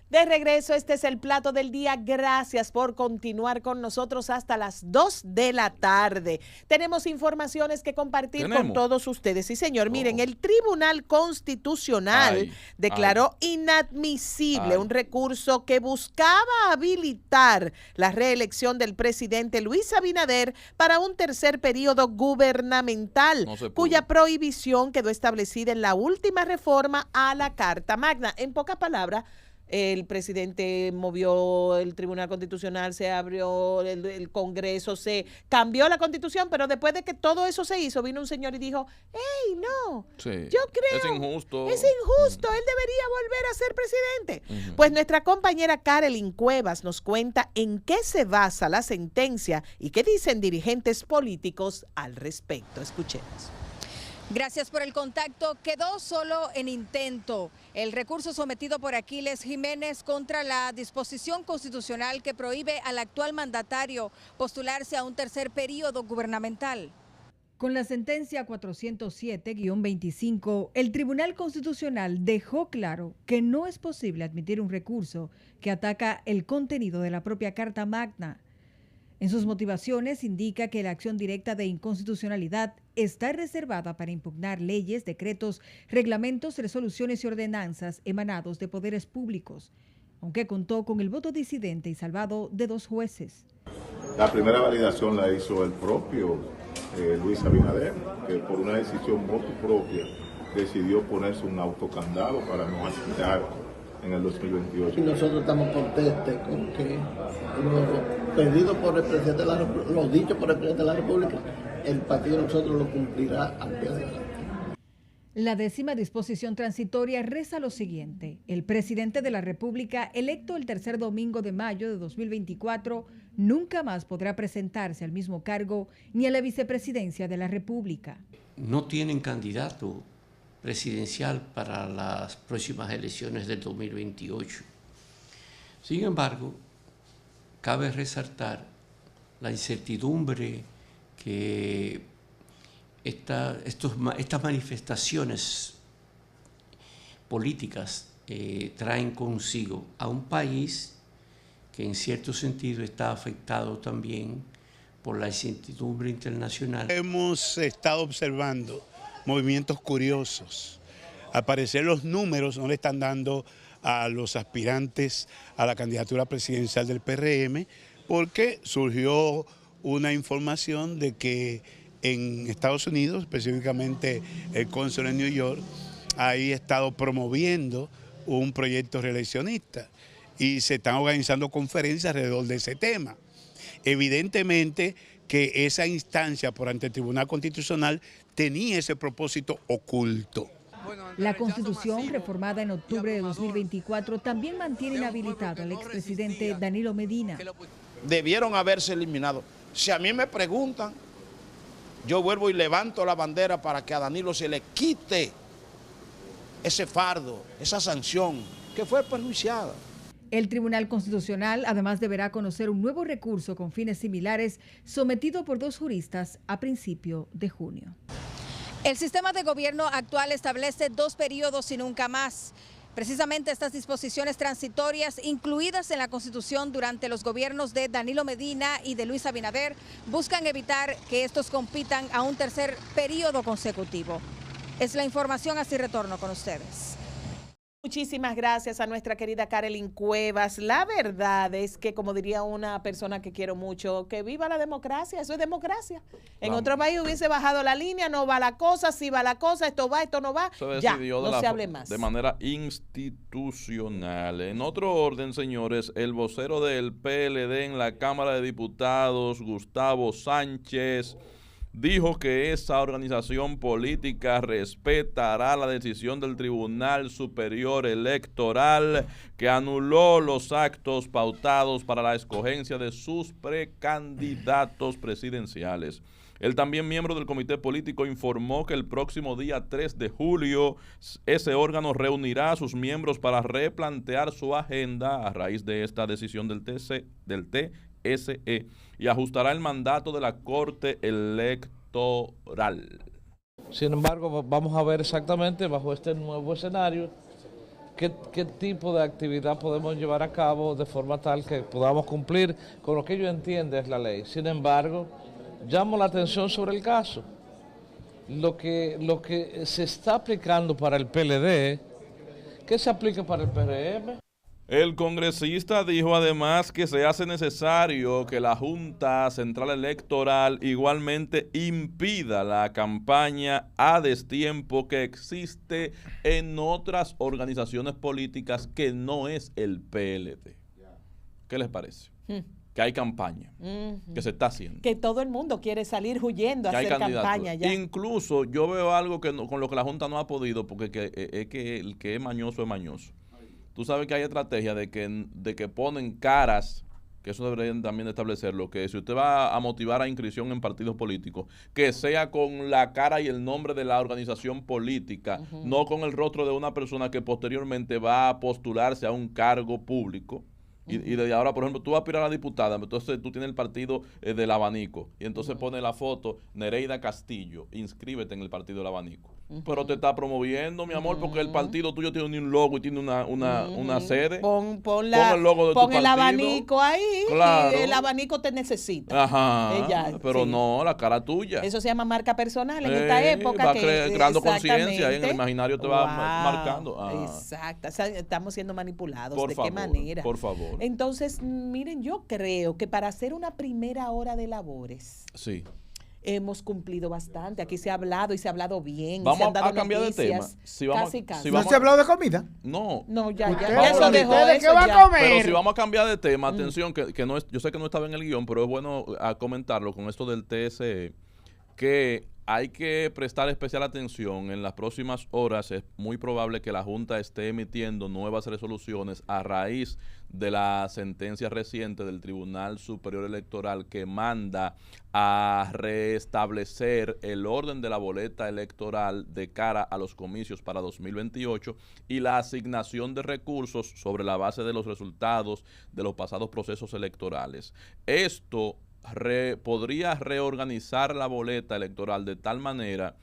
De regreso, este es el plato del día. Gracias por continuar con nosotros hasta las 2 de la tarde. Tenemos informaciones que compartir con todos ustedes. Sí, señor. Miren, el Tribunal Constitucional declaró inadmisible un recurso que buscaba habilitar la reelección del presidente Luis Abinader para un tercer periodo gubernamental, cuya prohibición quedó establecida en la última reforma a la Carta Magna. En pocas palabras, el presidente movió el Tribunal Constitucional, se abrió el Congreso, se cambió la Constitución, pero después de que todo eso se hizo, vino un señor y dijo, ¡hey, no! Sí, Yo creo... es injusto. Es injusto, él debería volver a ser presidente. Pues nuestra compañera Karelyn Cuevas nos cuenta en qué se basa la sentencia y qué dicen dirigentes políticos al respecto. Escuchemos. Gracias por el contacto. Quedó solo en intento el recurso sometido por Aquiles Jiménez contra la disposición constitucional que prohíbe al actual mandatario postularse a un tercer periodo gubernamental. Con la sentencia 407-25, el Tribunal Constitucional dejó claro que no es posible admitir un recurso que ataca el contenido de la propia Carta Magna. En sus motivaciones indica que la acción directa de inconstitucionalidad está reservada para impugnar leyes, decretos, reglamentos, resoluciones y ordenanzas emanados de poderes públicos, aunque contó con el voto disidente y salvado de 2 jueces. La primera validación la hizo el propio Luis Abinader, que por una decisión motu propia decidió ponerse un autocandado para no aspirar en el 2028. Y nosotros estamos contentos con que lo pedido por el presidente de la República, lo dicho por el presidente de la República, el partido de nosotros lo cumplirá al pie de la letra. La 10ª disposición transitoria reza lo siguiente: el presidente de la República, electo el tercer domingo de mayo de 2024, nunca más podrá presentarse al mismo cargo ni a la vicepresidencia de la República. No tienen candidato presidencial para las próximas elecciones del 2028. Sin embargo, cabe resaltar la incertidumbre que estas manifestaciones políticas traen consigo a un país que en cierto sentido está afectado también por la incertidumbre internacional. Hemos estado observando movimientos curiosos. Al parecer los números no le están dando a los aspirantes a la candidatura presidencial del PRM, porque surgió una información de que en Estados Unidos, específicamente el cónsul en New York, ha estado promoviendo un proyecto reeleccionista y se están organizando conferencias alrededor de ese tema. Evidentemente que esa instancia por ante el Tribunal Constitucional tenía ese propósito oculto. La Constitución, reformada en octubre de 2024, también mantiene inhabilitado al expresidente Danilo Medina. Debieron haberse eliminado. Si a mí me preguntan, yo vuelvo y levanto la bandera para que a Danilo se le quite ese fardo, esa sanción que fue perjuiciada. El Tribunal Constitucional además deberá conocer un nuevo recurso con fines similares sometido por 2 juristas a principio de junio. El sistema de gobierno actual establece 2 periodos y nunca más. Precisamente estas disposiciones transitorias incluidas en la Constitución durante los gobiernos de Danilo Medina y de Luis Abinader buscan evitar que estos compitan a un tercer periodo consecutivo. Es la información, así retorno con ustedes. Muchísimas gracias a nuestra querida Karelyn Cuevas. La verdad es que, como diría una persona que quiero mucho, que viva la democracia, eso es democracia. En otro país hubiese bajado la línea, no va la cosa, sí va la cosa, esto va, esto no va, ya, no se hable más. De manera institucional. En otro orden, señores, el vocero del PLD en la Cámara de Diputados, Gustavo Sánchez, dijo que esa organización política respetará la decisión del Tribunal Superior Electoral que anuló los actos pautados para la escogencia de sus precandidatos presidenciales. El también miembro del comité político informó que el próximo día 3 de julio ese órgano reunirá a sus miembros para replantear su agenda a raíz de esta decisión del TSE y ajustará el mandato de la Corte Electoral. Sin embargo, vamos a ver exactamente bajo este nuevo escenario qué tipo de actividad podemos llevar a cabo de forma tal que podamos cumplir con lo que ellos entienden es la ley. Sin embargo, llamo la atención sobre el caso. Lo que se está aplicando para el PLD, ¿qué se aplica para el PRM? El congresista dijo además que se hace necesario que la Junta Central Electoral igualmente impida la campaña a destiempo que existe en otras organizaciones políticas que no es el PLD. ¿Qué les parece? Que hay campaña, que se está haciendo. Que todo el mundo quiere salir huyendo a hacer campaña ya. Incluso yo veo algo que con lo que la Junta no ha podido, porque es que el que es mañoso es mañoso. Tú sabes que hay estrategia de que ponen caras, que eso deberían también establecerlo, que si usted va a motivar a inscripción en partidos políticos, que sea con la cara y el nombre de la organización política, no con el rostro de una persona que posteriormente va a postularse a un cargo público. Y desde ahora, por ejemplo, tú vas a aspirar a diputada, entonces tú tienes el partido del Abanico, y entonces pone la foto, Nereida Castillo, inscríbete en el partido del Abanico. Pero te está promoviendo, mi amor, porque el partido tuyo tiene un logo y tiene una sede. Pon el logo de tu partido. El abanico ahí, claro. Y el abanico te necesita. Ajá, pero sí. No, la cara tuya. Eso se llama marca personal en esta época. Va creando conciencia, en el imaginario te va marcando. Exacto, o sea, estamos siendo manipulados. Por ¿De favor, qué manera? Por favor. Entonces, miren, yo creo que para hacer una primera hora de labores, sí, hemos cumplido bastante. Aquí se ha hablado y se ha hablado bien. Vamos se han dado a cambiar de tema. Casi. ¿No se ha hablado de comida? No. No, ya eso dejó. ¿Qué va a comer? Pero si vamos a cambiar de tema, atención, que no es, yo sé que no estaba en el guión, pero es bueno comentarlo con esto del TSE, que hay que prestar especial atención. En las próximas horas es muy probable que la Junta esté emitiendo nuevas resoluciones a raíz de la sentencia reciente del Tribunal Superior Electoral que manda a restablecer el orden de la boleta electoral de cara a los comicios para 2028 y la asignación de recursos sobre la base de los resultados de los pasados procesos electorales. Esto podría reorganizar la boleta electoral de tal manera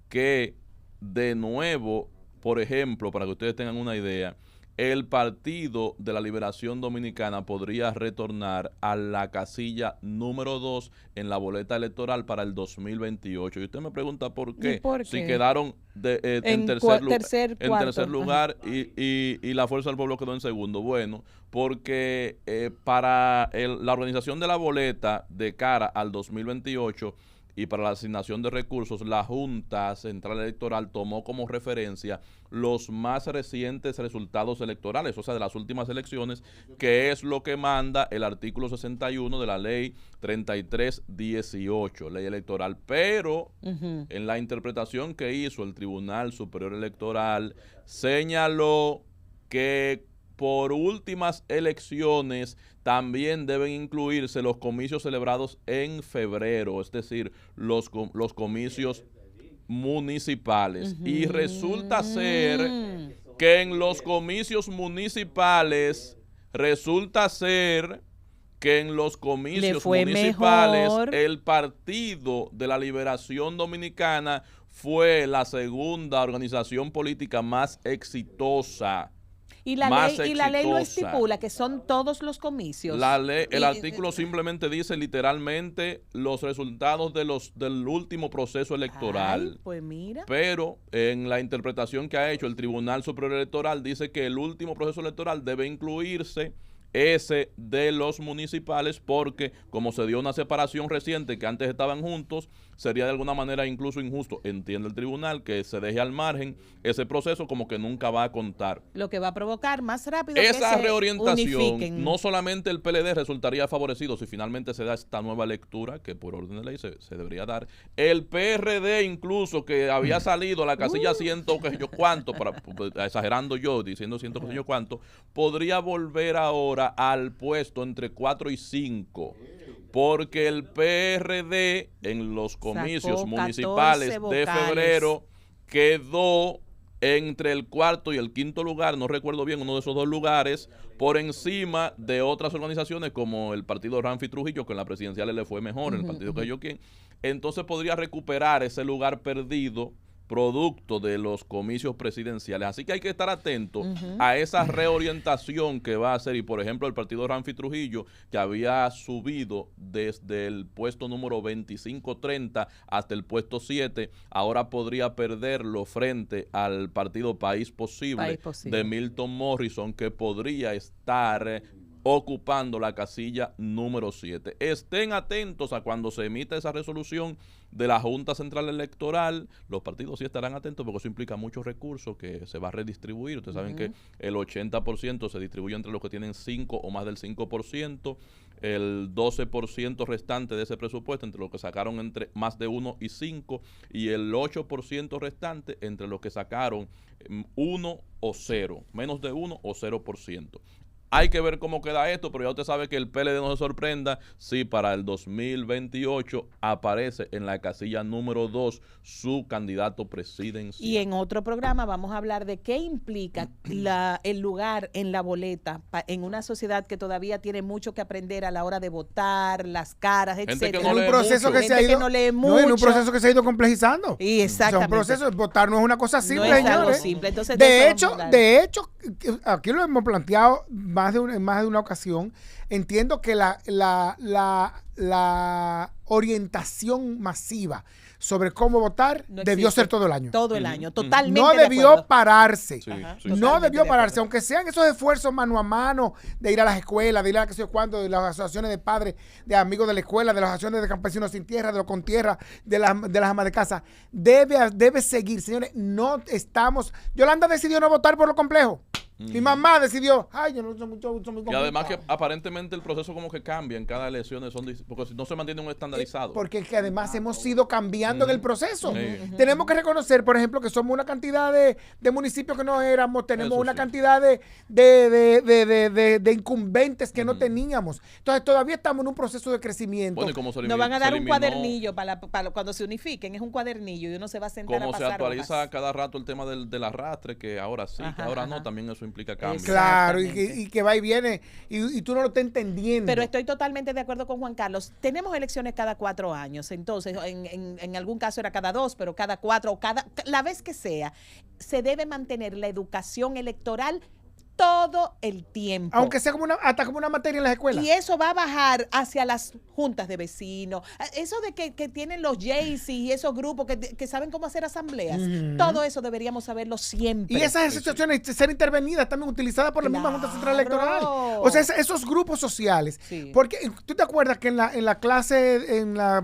que, de nuevo, por ejemplo, para que ustedes tengan una idea, el Partido de la Liberación Dominicana podría retornar a la casilla número 2 en la boleta electoral para el 2028. Y usted me pregunta por qué. Si quedaron en tercer lugar y la Fuerza del Pueblo quedó en segundo. Bueno, porque para la organización de la boleta de cara al 2028 y para la asignación de recursos, la Junta Central Electoral tomó como referencia los más recientes resultados electorales, o sea, de las últimas elecciones, que es lo que manda el artículo 61 de la ley 3318, ley electoral. Pero en la interpretación que hizo el Tribunal Superior Electoral, señaló que por últimas elecciones también deben incluirse los comicios celebrados en febrero, es decir, los comicios municipales. Y resulta ser que en los comicios municipales, el Partido de la Liberación Dominicana fue la segunda organización política más exitosa. Y la ley lo estipula, que son todos los comicios. El artículo simplemente dice literalmente los resultados del último proceso electoral. Ay, pues mira. Pero en la interpretación que ha hecho el Tribunal Superior Electoral dice que el último proceso electoral debe incluirse ese de los municipales, porque como se dio una separación reciente que antes estaban juntos, sería de alguna manera incluso injusto, entiende el tribunal, que se deje al margen ese proceso, como que nunca va a contar. Lo que va a provocar más rápido esa que reorientación, unifiquen. no solamente el PLD resultaría favorecido si finalmente se da esta nueva lectura, que por orden de ley se debería dar. El PRD incluso, que había salido a la casilla ciento que yo cuánto, exagerando yo, diciendo ciento que yo cuánto, podría volver ahora al puesto entre 4 y 5, porque el PRD en los comicios municipales de febrero quedó entre el cuarto y el quinto lugar, no recuerdo bien, uno de esos dos lugares, por encima de otras organizaciones como el partido Ramfi Trujillo, que en la presidencial le fue mejor, el partido que yo quien, entonces podría recuperar ese lugar perdido producto de los comicios presidenciales. Así que hay que estar atentos a esa reorientación que va a hacer. Y por ejemplo, el partido Ramfi Trujillo, que había subido desde el puesto número 25-30 hasta el puesto 7, ahora podría perderlo frente al partido País Posible de Milton Morrison, que podría estar ocupando la casilla número 7. Estén atentos a cuando se emita esa resolución de la Junta Central Electoral. Los partidos sí estarán atentos porque eso implica muchos recursos que se va a redistribuir. Ustedes saben que el 80% se distribuye entre los que tienen 5 o más del 5%, el 12% restante de ese presupuesto entre los que sacaron entre más de 1 y 5, y el 8% restante entre los que sacaron 1 o 0, menos de 1 o 0%. Hay que ver cómo queda esto, pero ya usted sabe que el PLD no se sorprenda si para el 2028 aparece en la casilla número 2 su candidato presidencial. Y en otro programa vamos a hablar de qué implica el lugar en la boleta en una sociedad que todavía tiene mucho que aprender a la hora de votar, las caras, etc. En un proceso que se ha ido, en un proceso que se ha ido complejizando. Y exactamente. O sea, un proceso, votar no es una cosa simple, no es algo señores. simple. Entonces, de hecho, aquí lo hemos planteado en más de una ocasión. Entiendo que la orientación masiva sobre cómo votar debió ser todo el año. Todo el año, totalmente. No debió pararse. Ajá, no debió pararse, aunque sean esos esfuerzos mano a mano de ir a las escuelas, de ir a qué sé yo cuándo, de las asociaciones de padres, de amigos de la escuela, de las asociaciones de campesinos sin tierra, de los con tierra, de las amas de casa. Debe seguir, señores. No estamos. Yolanda decidió no votar por lo complejo. Mi mamá decidió, ay, yo no soy muy complicado. Y además que aparentemente el proceso como que cambia en cada elección, porque si no se mantiene un estandarizado. Porque es que además hemos ido cambiando en el proceso. Tenemos que reconocer, por ejemplo, que somos una cantidad de municipios que no éramos, tenemos una cantidad de incumbentes que no teníamos. Entonces todavía estamos en un proceso de crecimiento. Bueno, nos van a dar un cuadernillo para cuando se unifiquen, es un cuadernillo y uno se va a sentar a pasar Como se actualiza hojas. cada rato el tema del arrastre, que ahora sí, que ahora no, también eso implica cambios. Claro, y que va y viene, y tú no lo estás entendiendo. Pero estoy totalmente de acuerdo con Juan Carlos. Tenemos elecciones cada 4 años, entonces en algún caso era cada 2, pero cada 4 o la vez que sea, se debe mantener la educación electoral todo el tiempo. Aunque sea hasta como una materia en las escuelas. Y eso va a bajar hacia las juntas de vecinos. Eso de que tienen los JC y esos grupos que saben cómo hacer asambleas. Todo eso deberíamos saberlo siempre. Y esas situaciones ser intervenidas también utilizadas por la misma Junta Central Electoral. O sea, esos grupos sociales. Sí. Porque tú te acuerdas que en la clase, en la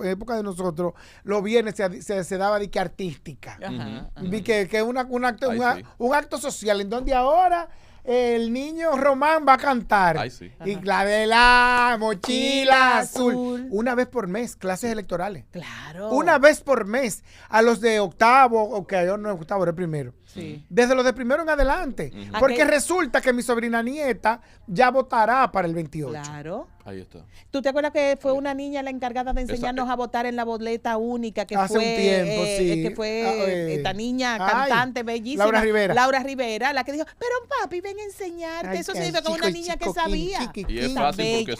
época de nosotros, los viernes se daba de que artística. Que un acto social en donde ahora el niño Román va a cantar. Ay, sí. Y la de la mochila azul. Una vez por mes, clases electorales. Claro. Una vez por mes. A los de octavo, yo no es octavo, era primero. Sí. Desde los de primero en adelante. Porque resulta que mi sobrina nieta ya votará para el 28. Claro. Ahí está. ¿Tú te acuerdas que fue una niña la encargada de enseñarnos a votar en la boleta única? Que hace un tiempo, sí. Que fue esta niña cantante bellísima. Laura Rivera, la que dijo, pero papi, ven a enseñarte. Eso significa con una niña que sabía. Y es fácil porque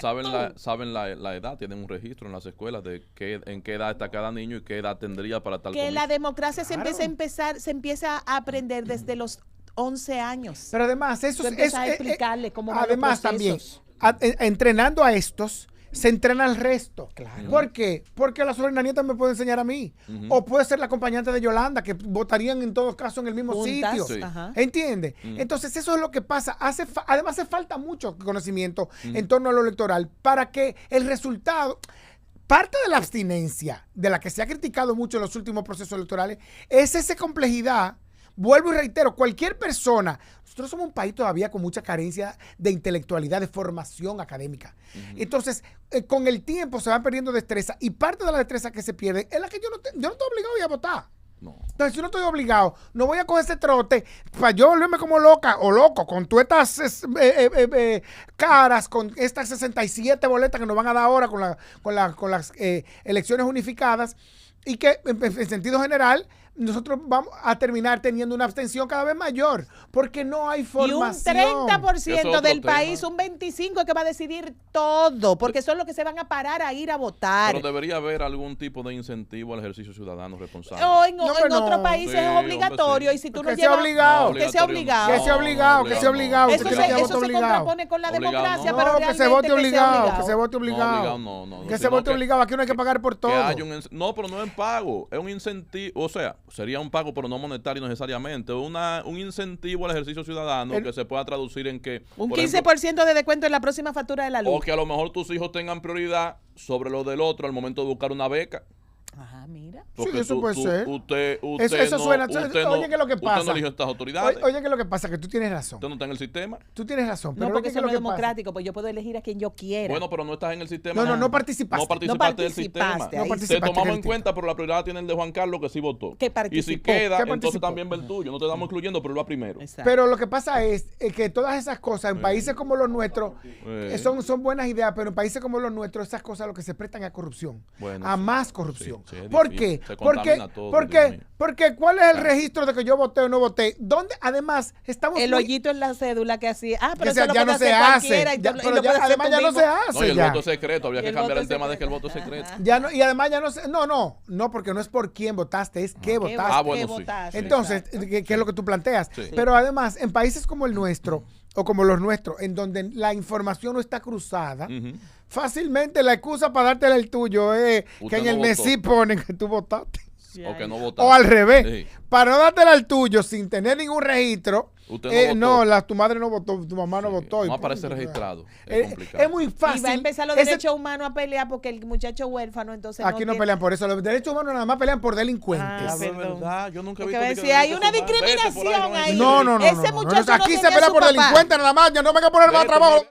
saben la edad, tienen un registro en las escuelas de en qué edad está cada niño y qué edad tendría para tal Que la democracia se empieza a aprender desde los 11 años. Pero además, eso es a explicarle cómo van además los procesos. También, entrenando a estos, se entrena al resto. Claro. ¿Por qué? Porque la sobrina nieta me puede enseñar a mí. O puede ser la acompañante de Yolanda, que votarían en todos casos en el mismo sitio. Sí. ¿Entiendes? Entonces, eso es lo que pasa. Además, hace falta mucho conocimiento en torno a lo electoral para que el resultado... Parte de la abstinencia, de la que se ha criticado mucho en los últimos procesos electorales, es esa complejidad. Vuelvo y reitero, cualquier persona, nosotros somos un país todavía con mucha carencia de intelectualidad, de formación académica. Entonces, con el tiempo se van perdiendo destreza, y parte de la destreza que se pierde es la que yo no estoy obligado a ir a votar. No. Entonces, si no estoy obligado, no voy a coger ese trote para yo volverme como loca o loco con todas estas caras, con estas 67 boletas que nos van a dar ahora con las elecciones unificadas, y que en sentido general nosotros vamos a terminar teniendo una abstención cada vez mayor, porque no hay formación. Y un 30% del país, un 25% que va a decidir todo, porque son los que se van a parar a ir a votar. Pero debería haber algún tipo de incentivo al ejercicio ciudadano responsable. O en otros países es obligatorio, y si tú no llevas... Que sea obligado. Eso se contrapone con la democracia, pero que se vote obligado. Que se vote obligado. Que se vote obligado. Aquí no hay que pagar por todo. No, pero no es pago, es un incentivo, o sea, sería un pago, pero no monetario necesariamente, un incentivo al ejercicio ciudadano que se pueda traducir en que... Un 15% de descuento en la próxima factura de la luz. O que a lo mejor tus hijos tengan prioridad sobre lo del otro al momento de buscar una beca. Ajá, mira. Porque sí, eso puede ser. Eso no, suena. Oye, ¿qué es lo que pasa? Usted no eligió estas autoridades. Oye, ¿qué es lo que pasa? Que tú tienes razón. Usted no está en el sistema. Tú tienes razón. Pero no, porque eso no es democrático, pues yo puedo elegir a quien yo quiera. Bueno, pero no estás en el sistema. No participaste. No participaste del sistema. Te tomamos en cuenta, pero la prioridad tiene el de Juan Carlos, que sí votó. Que participó. Y si queda, entonces también ve el tuyo. No te estamos incluyendo, pero él va primero. Exacto. Pero lo que pasa es que todas esas cosas en países como los nuestros son buenas ideas, pero en países como los nuestros esas cosas lo que se prestan a corrupción. A más corrupción. ¿Por qué? Porque ¿cuál es el registro de que yo voté o no voté? ¿Dónde? Además, estamos... El hoyito en la cédula que hacía... pero eso ya no se hace. Además ya no se hace. No, y el voto secreto. Habría que cambiar el tema de que el voto es secreto. Y además ya no se... No, porque no es por quién votaste, es qué votaste. Ah, bueno, sí. Entonces, ¿qué es lo que tú planteas? Sí. Pero además, en países como el nuestro, o como los nuestros, en donde la información no está cruzada, fácilmente la excusa para dártela el tuyo es que en el Messi ponen que tú votaste. O que no votaste. O al revés. Sí. Para no dártela al tuyo sin tener ningún registro. Usted no votó. Tu madre no votó, tu mamá no votó. No aparece registrado. Es muy fácil. Y va a empezar los derechos humanos a pelear porque el muchacho huérfano entonces aquí no pelean por eso. Los derechos humanos nada más pelean por delincuentes. Es verdad. Yo nunca he visto que hay una discriminación ahí. No. Ese muchacho aquí se pelea por delincuentes nada más. Ya no venga a poner más trabajo.